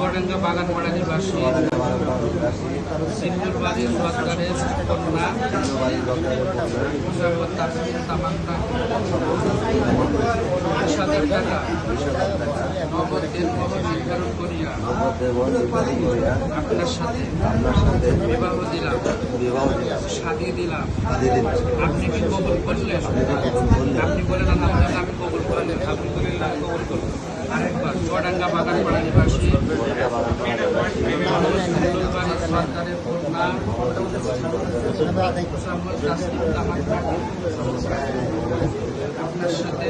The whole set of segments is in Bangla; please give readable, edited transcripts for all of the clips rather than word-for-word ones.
চুয়াডাঙ্গা বাগানপাড়া নিবাসী সিন্ধুর বাড়ির সরকারের কন্যা মুজাফর তাসনিম তামান্না 20,000 টাকা নগদ দেনমোহর নির্ধারণ করিয়া আপনার সাথে বিবাহ দিলাম, শাদী দিলাম। আপনি কি কবুল করলেন? আপনি বলেন আলহামদুলিল্লাহ, আমি কবুল করলেন। আলহামদুলিল্লাহ কবুল করলেন। আরেকবার চুয়াডাঙ্গা বাগানপাড়া নিবাসী সরকারের কন্যা মুজাফর তাসনিম তামান্নাকে আপনার সাথে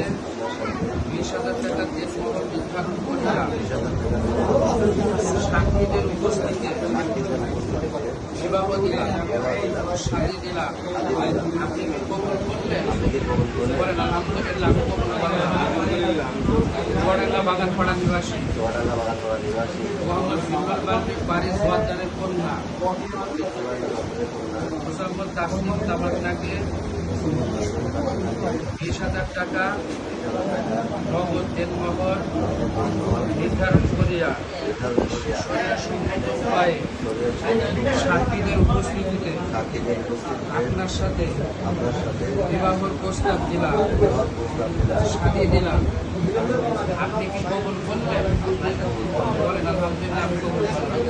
20,000 টাকা দেনমোহর নির্ধারণ করিয়া সাক্ষীদের উপস্থিতিতে বিবাহ দিলাম, শাদী দিলাম। আপনি কি কবুল করলেন? বলেন আলহামদুলিল্লাহ আমি কবুল করলাম। চুয়াডাঙ্গা বাগানপাড়া নিবাসী মোহাম্মদ সিম্বল বাড়ির সরকারের কন্যা মুজাফর তাসনিম তামান্নাকে 20,000 টাকা নগদ দেনমোহর নির্ধারণ করিয়া সম্মত উপায়ে সাক্ষীদের উপস্থিতিতে আপনার সাথে বিবাহর প্রস্তাব দিলাম, শাদী দিলাম। আপনি কি কবুল করলেন? বলেন আলহামদুলিল্লাহ আমি কবুল করলাম।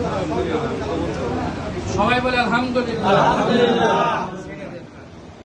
সবাই বলে আলহামদুলিল্লাহ।